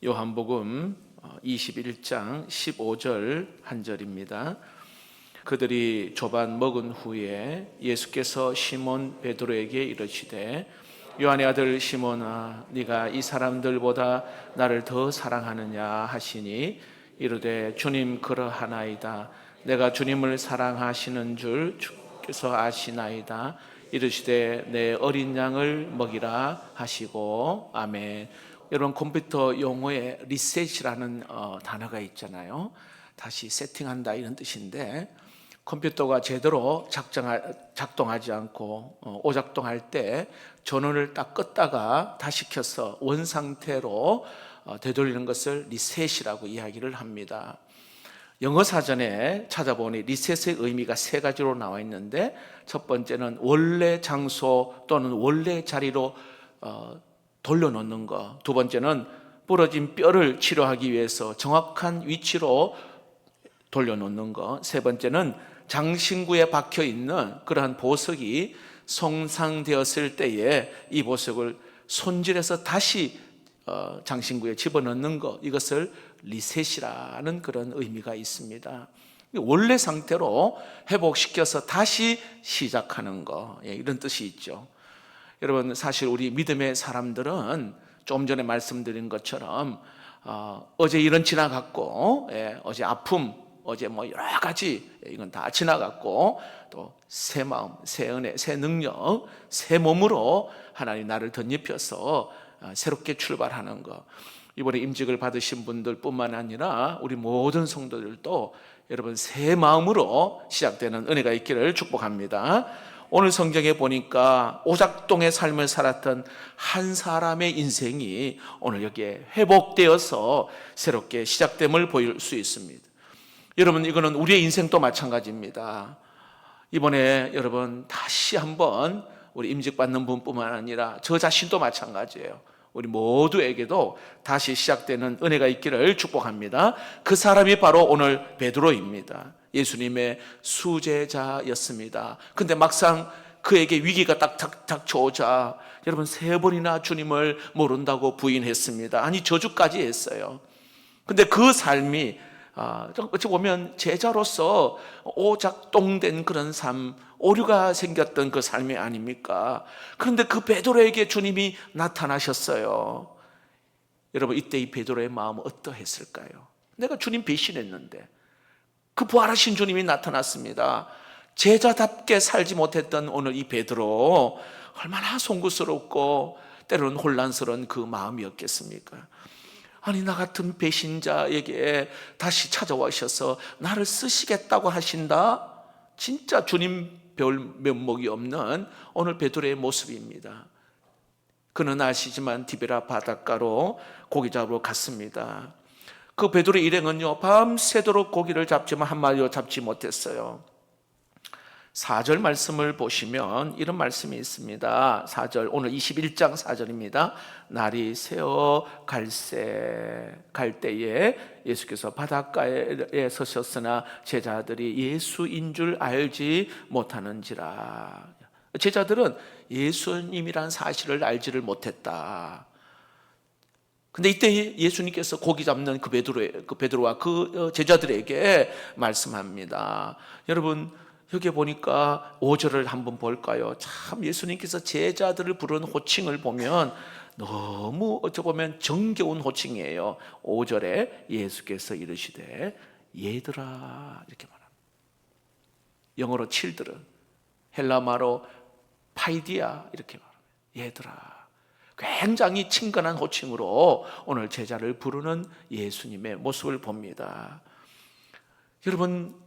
요한복음 21장 15절 한 절입니다. 그들이 조반 먹은 후에 예수께서 시몬 베드로에게 이르시되 요한의 아들 시몬아 네가 이 사람들보다 나를 더 사랑하느냐 하시니 이르되 주님 그러하나이다. 내가 주님을 사랑하시는 줄 주께서 아시나이다. 이르시되 내 어린 양을 먹이라 하시고 아멘. 여러분, 컴퓨터 용어에 리셋이라는 단어가 있잖아요. 다시 세팅한다 이런 뜻인데, 컴퓨터가 제대로 작동하지 않고 오작동할 때 전원을 딱 껐다가 다시 켜서 원상태로 되돌리는 것을 리셋이라고 이야기를 합니다. 영어 사전에 찾아보니 리셋의 의미가 세 가지로 나와 있는데, 첫 번째는 원래 장소 또는 원래 자리로 돌려놓는 것, 두 번째는 부러진 뼈를 치료하기 위해서 정확한 위치로 돌려놓는 것, 세 번째는 장신구에 박혀 있는 그러한 보석이 손상되었을 때에 이 보석을 손질해서 다시 장신구에 집어넣는 것, 이것을 리셋이라는 그런 의미가 있습니다. 원래 상태로 회복시켜서 다시 시작하는 것, 이런 뜻이 있죠. 여러분, 사실 우리 믿음의 사람들은 좀 전에 말씀드린 것처럼 어제 일은 지나갔고, 어제 아픔, 어제 뭐 여러 가지 이건 다 지나갔고, 또 새 마음, 새 은혜, 새 능력, 새 몸으로 하나님 나를 덧입혀서 새롭게 출발하는 것. 이번에 임직을 받으신 분들 뿐만 아니라 우리 모든 성도들도 여러분 새 마음으로 시작되는 은혜가 있기를 축복합니다. 오늘 성경에 보니까 오작동의 삶을 살았던 한 사람의 인생이 오늘 여기에 회복되어서 새롭게 시작됨을 보일 수 있습니다. 여러분, 이거는 우리의 인생도 마찬가지입니다. 이번에 여러분 다시 한번 우리 임직받는 분뿐만 아니라 저 자신도 마찬가지예요. 우리 모두에게도 다시 시작되는 은혜가 있기를 축복합니다. 그 사람이 바로 오늘 베드로입니다. 예수님의 수제자였습니다. 근데 막상 그에게 위기가 딱 닥쳐오자 여러분 세 번이나 주님을 모른다고 부인했습니다. 아니, 저주까지 했어요. 근데 그 삶이 어찌 보면 제자로서 오작동된 그런 삶, 오류가 생겼던 그 삶이 아닙니까? 그런데 그 베드로에게 주님이 나타나셨어요. 여러분, 이때 이 베드로의 마음은 어떠했을까요? 내가 주님 배신했는데 그 부활하신 주님이 나타났습니다. 제자답게 살지 못했던 오늘 이 베드로, 얼마나 송구스럽고 때로는 혼란스러운 그 마음이었겠습니까? 아니, 나 같은 배신자에게 다시 찾아와셔서 나를 쓰시겠다고 하신다? 진짜 주님 별 면목이 없는 오늘 베드로의 모습입니다. 그는 아시지만 디베라 바닷가로 고기 잡으러 갔습니다. 그 베드로의 일행은요, 밤새도록 고기를 잡지만 한 마리도 잡지 못했어요. 4절 말씀을 보시면 이런 말씀이 있습니다. 4절, 오늘 21장 4절입니다. 날이 새어 갈 때에 예수께서 바닷가에 서셨으나 제자들이 예수인 줄 알지 못하는지라. 제자들은 예수님이란 사실을 알지를 못했다. 근데 이때 예수님께서 고기 잡는 그 베드로와 그 제자들에게 말씀합니다. 여러분, 여기 보니까 5절을 한번 볼까요? 참 예수님께서 제자들을 부르는 호칭을 보면 너무 어찌 보면 정겨운 호칭이에요. 5절에 예수께서 이르시되 얘들아 이렇게 말합니다. 영어로 children, 헬라말로 파이디아 이렇게 말합니다. 얘들아. 굉장히 친근한 호칭으로 오늘 제자를 부르는 예수님의 모습을 봅니다. 여러분,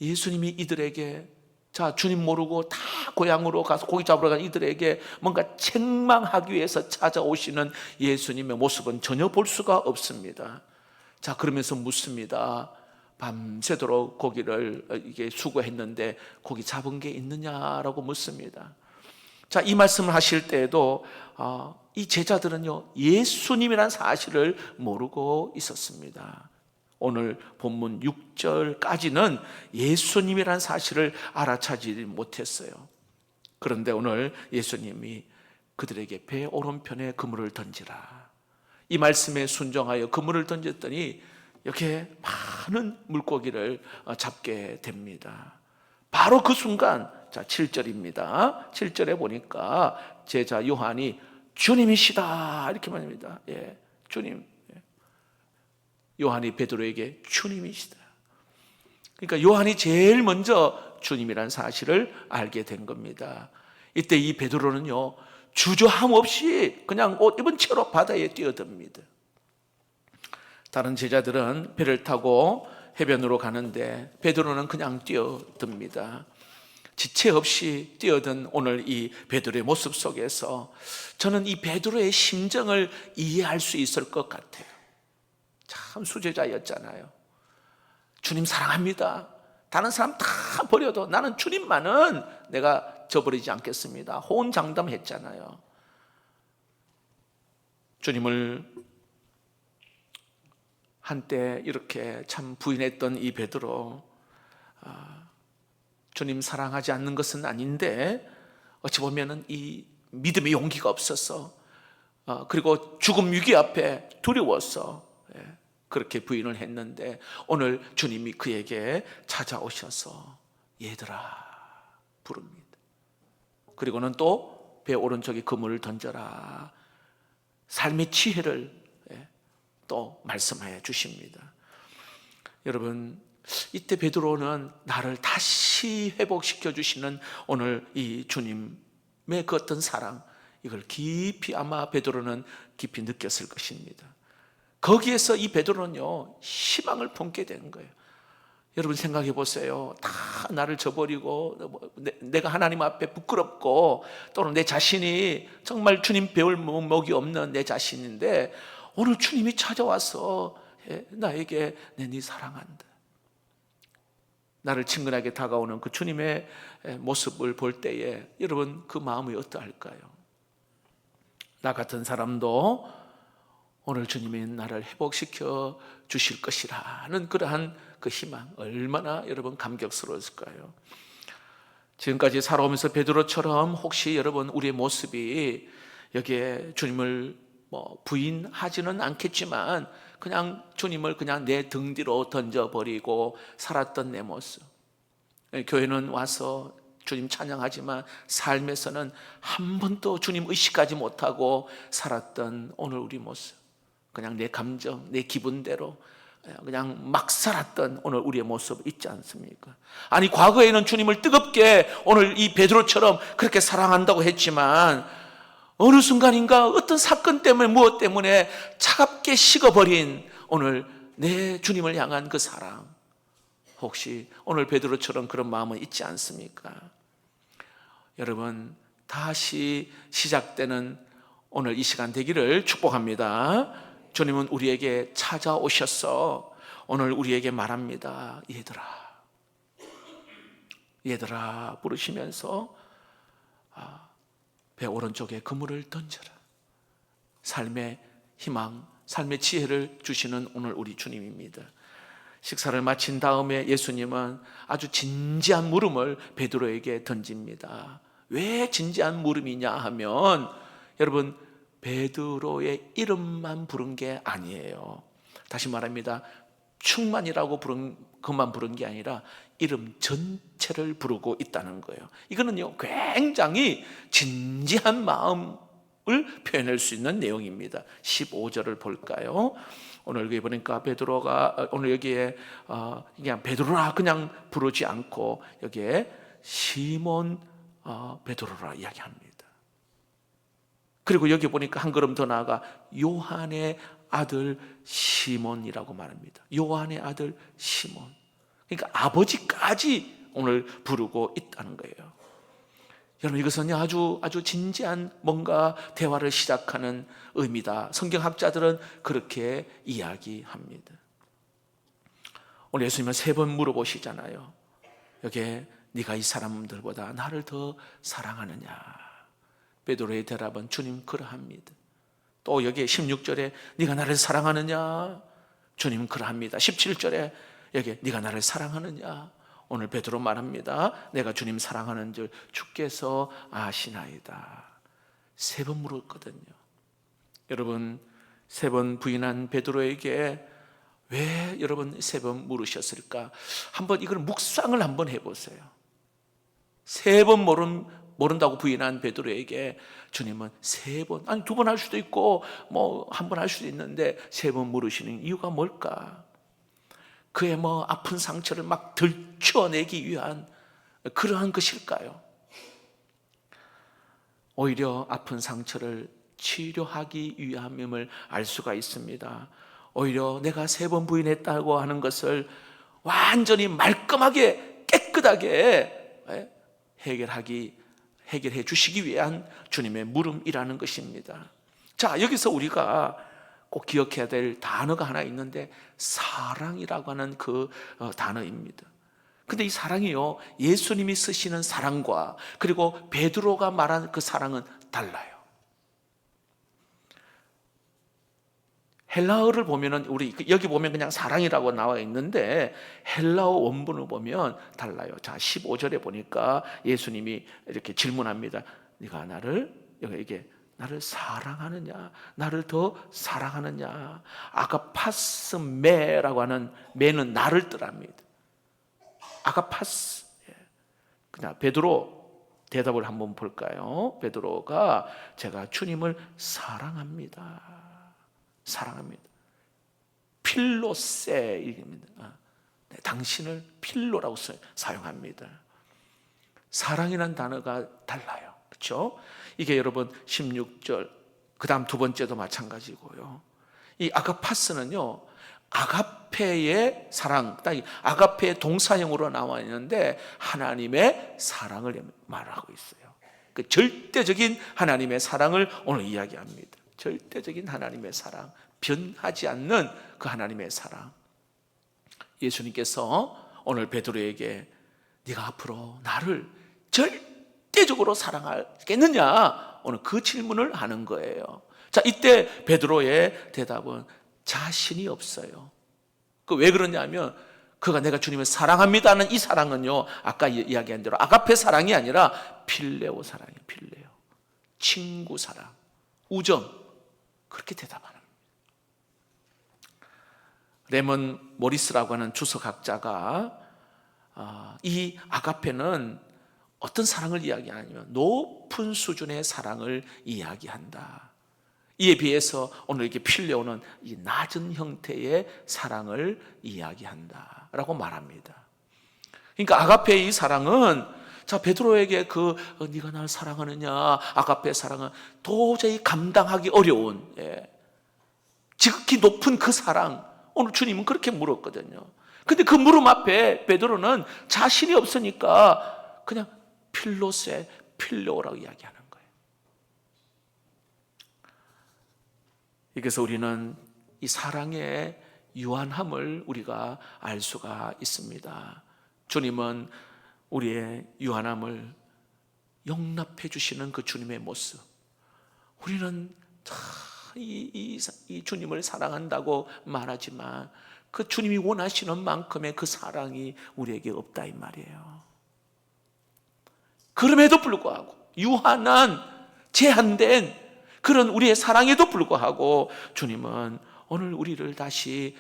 예수님이 이들에게, 자, 주님 모르고 다 고향으로 가서 고기 잡으러 간 이들에게 뭔가 책망하기 위해서 찾아오시는 예수님의 모습은 전혀 볼 수가 없습니다. 자, 그러면서 묻습니다. 밤새도록 고기를 이게 수고했는데 고기 잡은 게 있느냐라고 묻습니다. 자, 이 말씀을 하실 때에도 이 제자들은요, 예수님이라는 사실을 모르고 있었습니다. 오늘 본문 6절까지는 예수님이라는 사실을 알아차지지 못했어요. 그런데 오늘 예수님이 그들에게 배 오른편에 그물을 던지라. 이 말씀에 순종하여 그물을 던졌더니 이렇게 많은 물고기를 잡게 됩니다. 바로 그 순간, 자 7절입니다. 7절에 보니까 제자 요한이 주님이시다 이렇게 말합니다. 예, 주님. 요한이 베드로에게 주님이시다. 그러니까 요한이 제일 먼저 주님이라는 사실을 알게 된 겁니다. 이때 이 베드로는요, 주저함 없이 그냥 옷 입은 채로 바다에 뛰어듭니다. 다른 제자들은 배를 타고 해변으로 가는데 베드로는 그냥 뛰어듭니다. 지체 없이 뛰어든 오늘 이 베드로의 모습 속에서 저는 이 베드로의 심정을 이해할 수 있을 것 같아요. 참 수제자였잖아요. 주님 사랑합니다. 다른 사람 다 버려도 나는 주님만은 내가 저버리지 않겠습니다. 호언장담했잖아요. 주님을 한때 이렇게 참 부인했던 이 베드로, 주님 사랑하지 않는 것은 아닌데 어찌 보면은 이 믿음의 용기가 없어서, 그리고 죽음 위기 앞에 두려워서 그렇게 부인을 했는데 오늘 주님이 그에게 찾아오셔서 얘들아 부릅니다. 그리고는 또 배 오른쪽에 그물을 던져라, 삶의 지혜를 또 말씀하여 주십니다. 여러분, 이때 베드로는 나를 다시 회복시켜 주시는 오늘 이 주님의 그 어떤 사랑, 이걸 깊이 아마 베드로는 깊이 느꼈을 것입니다. 거기에서 이 베드로는요, 희망을 품게 된 거예요. 여러분 생각해 보세요. 다 나를 저버리고 내가 하나님 앞에 부끄럽고 또는 내 자신이 정말 주님 배울 목이 없는 내 자신인데 오늘 주님이 찾아와서 나에게 네 사랑한다, 나를 친근하게 다가오는 그 주님의 모습을 볼 때에 여러분 그 마음이 어떠할까요? 나 같은 사람도 오늘 주님이 나를 회복시켜 주실 것이라는 그러한 그 희망, 얼마나 여러분 감격스러웠을까요? 지금까지 살아오면서 베드로처럼 혹시 여러분 우리의 모습이 여기에 주님을 부인하지는 않겠지만 그냥 주님을 그냥 내 등 뒤로 던져버리고 살았던 내 모습, 교회는 와서 주님 찬양하지만 삶에서는 한 번도 주님 의식하지 못하고 살았던 오늘 우리 모습, 그냥 내 감정, 내 기분대로 그냥 막 살았던 오늘 우리의 모습 있지 않습니까? 아니 과거에는 주님을 뜨겁게 오늘 이 베드로처럼 그렇게 사랑한다고 했지만 어느 순간인가 어떤 사건 때문에 무엇 때문에 차갑게 식어버린 오늘 내 주님을 향한 그 사랑, 혹시 오늘 베드로처럼 그런 마음은 있지 않습니까? 여러분 다시 시작되는 오늘 이 시간 되기를 축복합니다. 주님은 우리에게 찾아오셔서 오늘 우리에게 말합니다. 얘들아 부르시면서 배 오른쪽에 그물을 던져라. 삶의 희망, 삶의 지혜를 주시는 오늘 우리 주님입니다. 식사를 마친 다음에 예수님은 아주 진지한 물음을 베드로에게 던집니다. 왜 진지한 물음이냐 하면 여러분 베드로의 이름만 부른 게 아니에요. 다시 말합니다. 충만이라고 그만 부른 게 아니라 이름 전체를 부르고 있다는 거예요. 이거는요 굉장히 진지한 마음을 표현할 수 있는 내용입니다. 15절을 볼까요? 오늘 여기 보니까 베드로가 오늘 여기에 그냥 베드로라 그냥 부르지 않고 여기에 시몬 베드로라 이야기합니다. 그리고 여기 보니까 한 걸음 더 나아가 요한의 아들 시몬이라고 말합니다. 요한의 아들 시몬. 그러니까 아버지까지 오늘 부르고 있다는 거예요. 여러분 이것은 아주 진지한 뭔가 대화를 시작하는 의미다. 성경학자들은 그렇게 이야기합니다. 오늘 예수님은 3번 물어보시잖아요. 여기에 네가 이 사람들보다 나를 더 사랑하느냐? 베드로의 대답은 주님 그러합니다. 또 여기에 16절에 네가 나를 사랑하느냐? 주님 그러합니다. 17절에 여기에 네가 나를 사랑하느냐? 오늘 베드로 말합니다. 내가 주님 사랑하는 줄 주께서 아시나이다. 3번 물었거든요. 여러분 세 번 부인한 베드로에게 왜 여러분 세 번 물으셨을까? 한번 이걸 묵상을 한번 해보세요. 세 번 모른다고 부인한 베드로에게 주님은 세 번, 아니 두 번 할 수도 있고 뭐 한 번 할 수도 있는데 세 번 물으시는 이유가 뭘까? 그의 뭐 아픈 상처를 막 들춰내기 위한 그러한 것일까요? 오히려 아픈 상처를 치료하기 위함임을 알 수가 있습니다. 오히려 내가 세 번 부인했다고 하는 것을 완전히 말끔하게 깨끗하게 해결해 주시기 위한 주님의 물음이라는 것입니다. 자, 여기서 우리가 꼭 기억해야 될 단어가 하나 있는데 사랑이라고 하는 그 단어입니다. 근데 이 사랑이요, 예수님이 쓰시는 사랑과 그리고 베드로가 말한 그 사랑은 달라요. 헬라어를 보면은 우리 여기 보면 그냥 사랑이라고 나와 있는데 헬라어 원문을 보면 달라요. 자, 15절에 보니까 예수님이 이렇게 질문합니다. 네가 이게 나를 사랑하느냐? 나를 더 사랑하느냐? 아가파스 메라고 하는 메는 나를 뜻합니다. 아가파스. 그냥 베드로 대답을 한번 볼까요? 베드로가 제가 주님을 사랑합니다. 필로세입니다. 네, 당신을 필로라고 사용합니다. 사랑이라는 단어가 달라요. 그렇죠? 이게 여러분 16절 그 다음 두 번째도 마찬가지고요. 이 아가파스는요, 아가페의 사랑, 아가페의 동사형으로 나와 있는데 하나님의 사랑을 말하고 있어요. 그 절대적인 하나님의 사랑을 오늘 이야기합니다. 절대적인 하나님의 사랑, 변하지 않는 그 하나님의 사랑. 예수님께서 오늘 베드로에게 네가 앞으로 나를 절대적으로 사랑하겠느냐? 오늘 그 질문을 하는 거예요. 자, 이때 베드로의 대답은 자신이 없어요. 그 왜 그러냐면 그가 내가 주님을 사랑합니다는 이 사랑은요, 아까 이야기한 대로 아가페 사랑이 아니라 필레오 사랑이에요. 필레오, 친구 사랑, 우정. 그렇게 대답하는 겁니다. 레몬 모리스라고 하는 주석학자가 이 아가페는 어떤 사랑을 이야기하냐면 높은 수준의 사랑을 이야기한다. 이에 비해서 오늘 이렇게 필레오는 이 낮은 형태의 사랑을 이야기한다라고 말합니다. 그러니까 아가페의 이 사랑은 자, 베드로에게 네가 날 사랑하느냐, 아가페의 사랑은 도저히 감당하기 어려운 지극히 높은 그 사랑, 오늘 주님은 그렇게 물었거든요. 근데 그 물음 앞에 베드로는 자신이 없으니까 그냥 필레오라고 이야기하는 거예요. 그래서 우리는 이 사랑의 유한함을 우리가 알 수가 있습니다. 주님은 우리의 유한함을 용납해 주시는 그 주님의 모습, 우리는 이 주님을 사랑한다고 말하지만 그 주님이 원하시는 만큼의 그 사랑이 우리에게 없다 이 말이에요. 그럼에도 불구하고 유한한 제한된 그런 우리의 사랑에도 불구하고 주님은 오늘 우리를 다시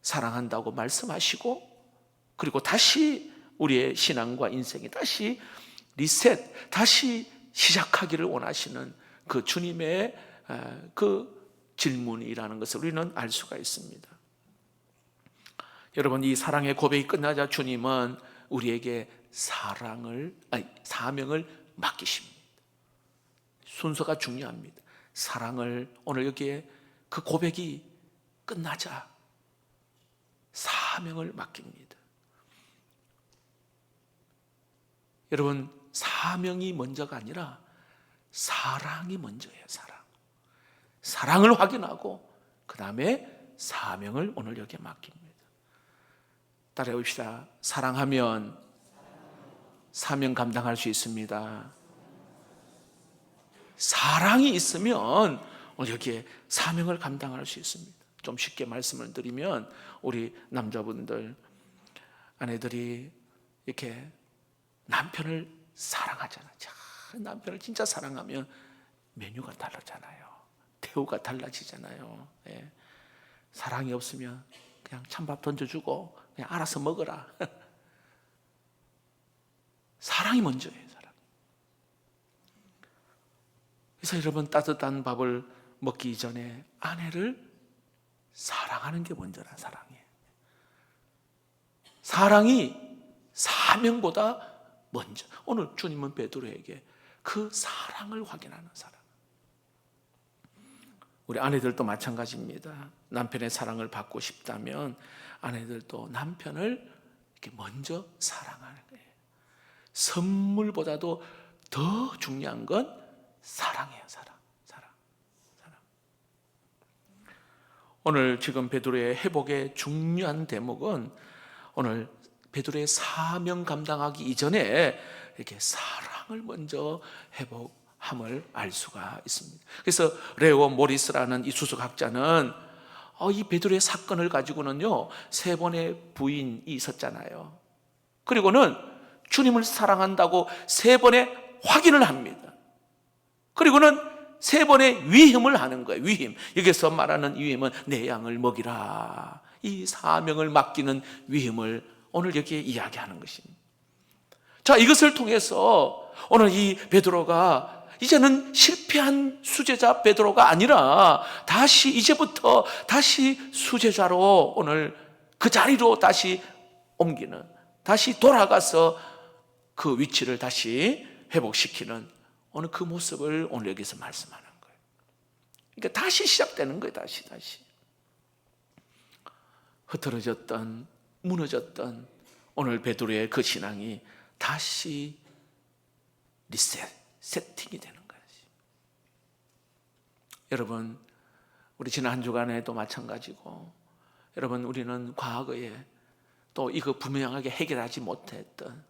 사랑한다고 말씀하시고, 그리고 다시 우리의 신앙과 인생이 다시 리셋, 다시 시작하기를 원하시는 그 주님의 그 질문이라는 것을 우리는 알 수가 있습니다. 여러분, 이 사랑의 고백이 끝나자 주님은 우리에게 사명을 맡기십니다. 순서가 중요합니다. 사랑을 오늘 여기에 그 고백이 끝나자 사명을 맡깁니다. 여러분, 사명이 먼저가 아니라 사랑이 먼저예요. 사랑을 확인하고 그 다음에 사명을 오늘 여기에 맡깁니다. 따라해 봅시다. 사랑하면 사명 감당할 수 있습니다. 사랑이 있으면 오늘 여기에 사명을 감당할 수 있습니다. 좀 쉽게 말씀을 드리면 우리 남자분들, 아내들이 이렇게 남편을 사랑하잖아요. 남편을 진짜 사랑하면 메뉴가 다르잖아요. 대우가 달라지잖아요. 예. 사랑이 없으면 그냥 찬밥 던져주고 그냥 알아서 먹어라. 사랑이 먼저예요. 사랑. 그래서 여러분, 따뜻한 밥을 먹기 전에 아내를 사랑하는 게 먼저라. 사랑이 사명보다 먼저. 오늘 주님은 베드로에게 그 사랑을 확인하는 사랑. 우리 아내들도 마찬가지입니다. 남편의 사랑을 받고 싶다면 아내들도 남편을 이렇게 먼저 사랑하는 거예요. 선물보다도 더 중요한 건 사랑이에요. 사랑. 오늘 지금 베드로의 회복의 중요한 대목은 오늘 베드로의 사명 감당하기 이전에 이렇게 사랑을 먼저 회복함을 알 수가 있습니다. 그래서 레오 모리스라는 이 수석학자는 이 베드로의 사건을 가지고는요 3번의 부인이 있었잖아요. 그리고는 주님을 사랑한다고 3번의 확인을 합니다. 그리고는 3번의 위임을 하는 거예요. 위임. 여기서 말하는 위임은 내 양을 먹이라. 이 사명을 맡기는 위임을 오늘 여기에 이야기하는 것입니다. 자, 이것을 통해서 오늘 이 베드로가 이제는 실패한 수제자 베드로가 아니라 이제부터 다시 수제자로 오늘 그 자리로 다시 옮기는, 다시 돌아가서 그 위치를 다시 회복시키는 오늘 그 모습을 오늘 여기서 말씀하는 거예요. 그러니까 다시 시작되는 거예요. 다시. 흐트러졌던, 무너졌던 오늘 베드로의 그 신앙이 다시 세팅이 되는 거예요. 여러분, 우리 지난 한 주간에도 마찬가지고, 여러분, 우리는 과거에 또 이거 분명하게 해결하지 못했던,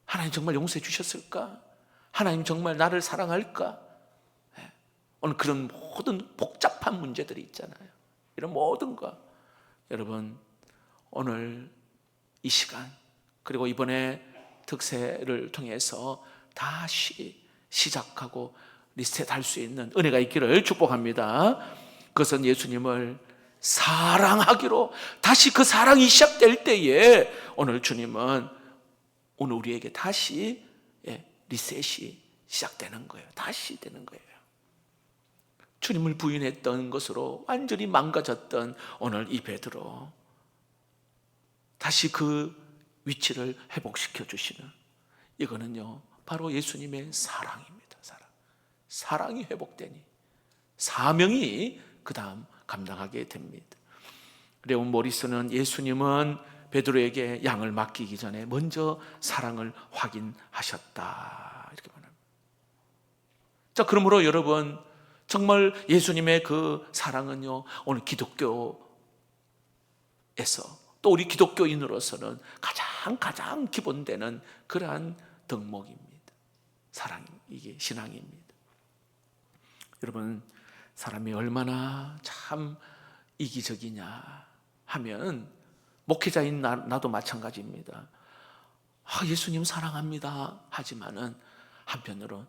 하나님 정말 용서해 주셨을까? 하나님 정말 나를 사랑할까? 오늘 그런 모든 복잡한 문제들이 있잖아요. 이런 모든 거, 여러분, 오늘 이 시간, 그리고 이번에 특세를 통해서 다시 시작하고 리셋할 수 있는 은혜가 있기를 축복합니다. 그것은 예수님을 사랑하기로, 다시 그 사랑이 시작될 때에 오늘 주님은 오늘 우리에게 다시 리셋이 시작되는 거예요. 다시 되는 거예요. 주님을 부인했던 것으로 완전히 망가졌던 오늘 이 베드로, 다시 그 위치를 회복시켜 주시는, 이거는요 바로 예수님의 사랑입니다. 사랑이 회복되니 사명이 그 다음 감당하게 됩니다. 레온 모리스는 예수님은 베드로에게 양을 맡기기 전에 먼저 사랑을 확인하셨다, 이렇게 말합니다. 자, 그러므로 여러분, 정말 예수님의 그 사랑은요 오늘 기독교에서, 또 우리 기독교인으로서는 가장 기본되는 그러한 덕목입니다. 사랑, 이게 신앙입니다. 여러분, 사람이 얼마나 참 이기적이냐 하면, 목회자인 나도 마찬가지입니다. 예수님 사랑합니다 하지만은 한편으로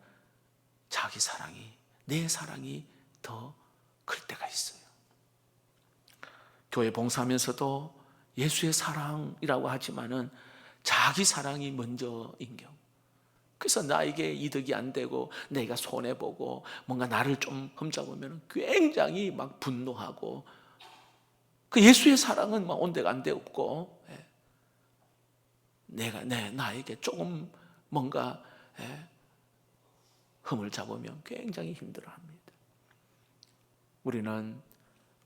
자기 사랑이, 내 사랑이 더 클 때가 있어요. 교회 봉사하면서도 예수의 사랑이라고 하지만은 자기 사랑이 먼저인 경우, 그래서 나에게 이득이 안 되고 내가 손해보고 뭔가 나를 좀 흠잡으면 굉장히 막 분노하고, 그 예수의 사랑은 막 온데간데 없고, 나에게 조금 뭔가 흠을 잡으면 굉장히 힘들어합니다. 우리는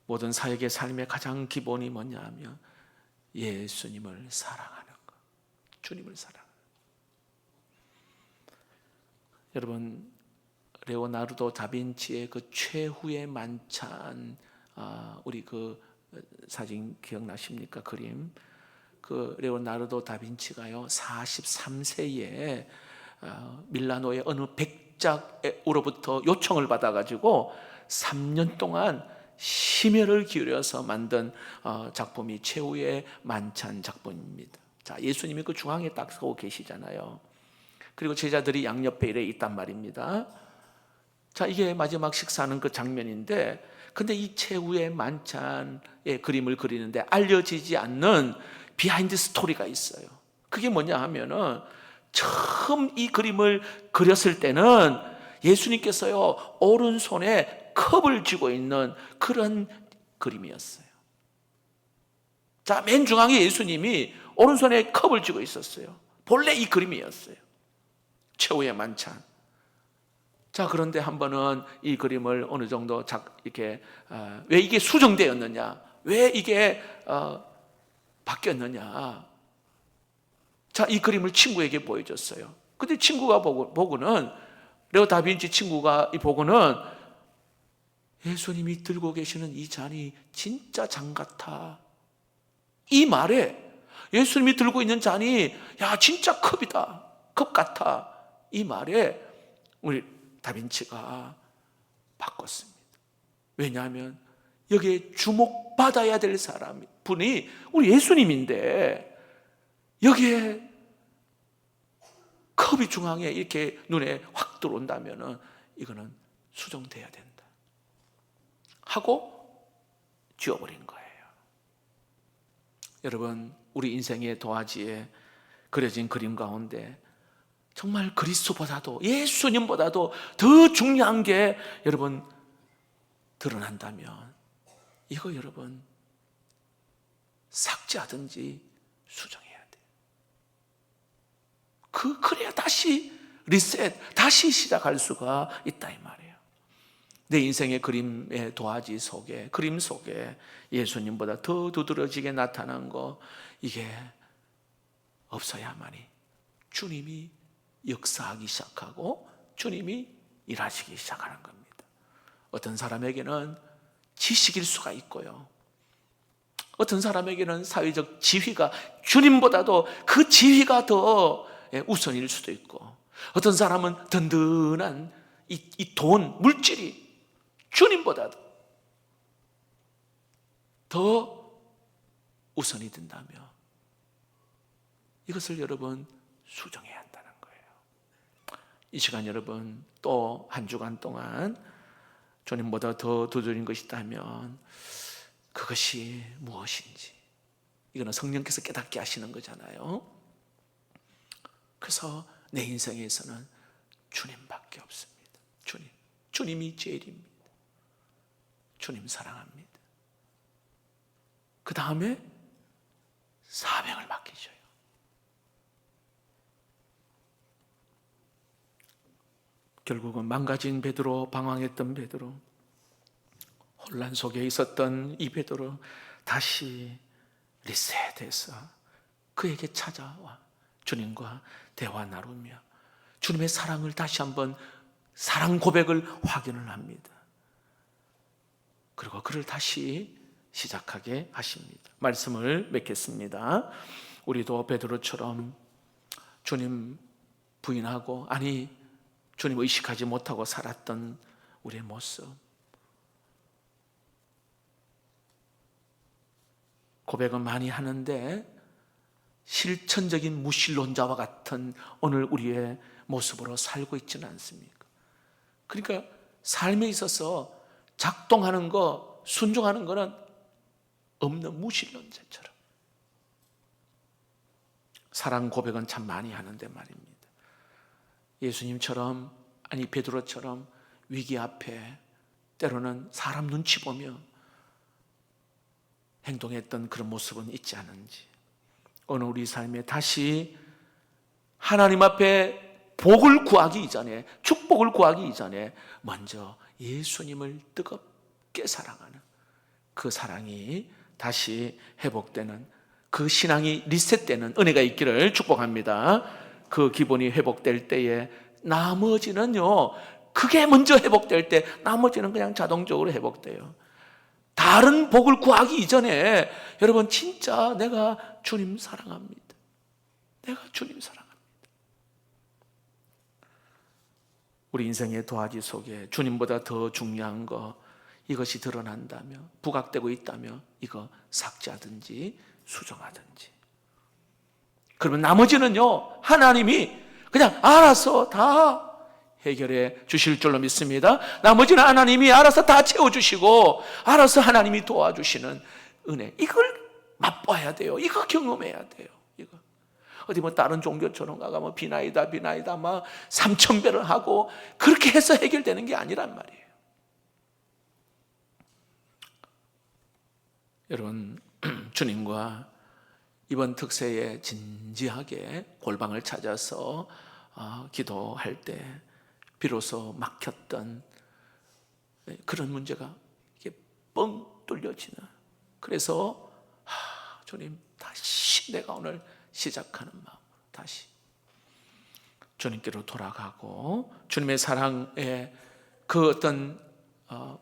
모든 사역의 삶의 가장 기본이 뭐냐 하면 예수님을 사랑하는 것, 주님을 사랑하는 것. 여러분, 레오나르도 다빈치의 그 최후의 만찬, 우리 그 사진 기억나십니까? 그림. 그 레오나르도 다빈치가요 43세에 밀라노의 어느 백작으로부터 요청을 받아가지고 3년 동안 심혈을 기울여서 만든 작품이 최후의 만찬 작품입니다. 자, 예수님이 그 중앙에 딱 서고 계시잖아요. 그리고 제자들이 양옆에 이래 있단 말입니다. 자, 이게 마지막 식사하는 그 장면인데, 근데 이 최후의 만찬의 그림을 그리는데 알려지지 않는 비하인드 스토리가 있어요. 그게 뭐냐 하면은, 처음 이 그림을 그렸을 때는 예수님께서요, 오른손에 컵을 쥐고 있는 그런 그림이었어요. 자, 맨 중앙에 예수님이 오른손에 컵을 쥐고 있었어요. 본래 이 그림이었어요. 최후의 만찬. 자, 그런데 한 번은 이 그림을 어느 정도 이렇게 왜 이게 수정되었느냐, 왜 이게 바뀌었느냐. 자, 이 그림을 친구에게 보여줬어요. 근데 친구가 보고는, 레오 다빈치 친구가 보고는, 예수님이 들고 계시는 이 잔이 진짜 잔 같아. 이 말에 예수님이 들고 있는 잔이 야 진짜 컵이다, 컵 같아, 이 말에 우리 다빈치가 바꿨습니다. 왜냐하면 여기에 주목받아야 될 분이 우리 예수님인데, 여기에 컵이 중앙에 이렇게 눈에 확 들어온다면 이거는 수정돼야 된다 하고 지워버린 거예요. 여러분, 우리 인생의 도화지에 그려진 그림 가운데 정말 그리스도보다도, 예수님보다도 더 중요한 게 여러분 드러난다면, 이거 여러분 삭제하든지 수정해야 돼요. 그래야 다시 리셋, 다시 시작할 수가 있다 이 말이에요. 내 인생의 그림의 도화지 속에, 그림 속에 예수님보다 더 두드러지게 나타난 거, 이게 없어야만이 주님이 역사하기 시작하고 주님이 일하시기 시작하는 겁니다. 어떤 사람에게는 지식일 수가 있고요, 어떤 사람에게는 사회적 지위가, 주님보다도 그 지위가 더 우선일 수도 있고, 어떤 사람은 든든한 이 돈, 물질이 주님보다도 더 우선이 된다며, 이것을 여러분 수정해야 한다는 거예요. 이 시간 여러분 또 한 주간 동안 주님보다 더 두드린 것이 있다면 그것이 무엇인지, 이거는 성령께서 깨닫게 하시는 거잖아요. 그래서 내 인생에서는 주님밖에 없습니다. 주님이 제일입니다. 주님 사랑합니다. 그 다음에 사명을 맡기셔요. 결국은 망가진 베드로, 방황했던 베드로, 혼란 속에 있었던 이 베드로 다시 리셋해서 그에게 찾아와 주님과 대화 나누며 주님의 사랑을 다시 한번, 사랑 고백을 확인을 합니다. 그리고 그를 다시 시작하게 하십니다. 말씀을 맺겠습니다. 우리도 베드로처럼 주님 부인하고, 아니 주님 의식하지 못하고 살았던 우리의 모습, 고백은 많이 하는데 실천적인 무신론자와 같은 오늘 우리의 모습으로 살고 있지는 않습니까? 그러니까 삶에 있어서 작동하는 거, 순종하는 거는 없는 무신론자처럼. 사랑 고백은 참 많이 하는데 말입니다. 예수님처럼, 아니 베드로처럼 위기 앞에 때로는 사람 눈치 보며 행동했던 그런 모습은 있지 않은지, 오늘 우리 삶에 다시 하나님 앞에 복을 구하기 이전에, 축복을 구하기 이전에 먼저 예수님을 뜨겁게 사랑하는 그 사랑이 다시 회복되는, 그 신앙이 리셋되는 은혜가 있기를 축복합니다. 그 기본이 회복될 때에 나머지는요, 그게 먼저 회복될 때 나머지는 그냥 자동적으로 회복돼요. 다른 복을 구하기 이전에 여러분 진짜 내가 주님 사랑합니다, 내가 주님 사랑합니다. 우리 인생의 도화지 속에 주님보다 더 중요한 거, 이것이 드러난다며, 부각되고 있다며, 이거 삭제하든지 수정하든지. 그러면 나머지는요, 하나님이 그냥 알아서 다 해결해 주실 줄로 믿습니다. 나머지는 하나님이 알아서 다 채워주시고 알아서 하나님이 도와주시는 은혜, 이걸 맛봐야 돼요. 이거 경험해야 돼요. 이거 어디 뭐 다른 종교처럼 가가 뭐 비나이다 막 3,000배를 하고 그렇게 해서 해결되는 게 아니란 말이에요. 여러분, 주님과 이번 특세에 진지하게 골방을 찾아서 기도할 때 비로소 막혔던 그런 문제가 이게 뻥 뚫려지는, 그래서 주님, 다시 내가 오늘 시작하는 마음으로 다시 주님께로 돌아가고 주님의 사랑에 그 어떤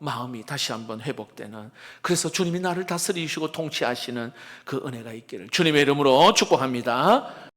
마음이 다시 한번 회복되는, 그래서 주님이 나를 다스리시고 통치하시는 그 은혜가 있기를 주님의 이름으로 축복합니다.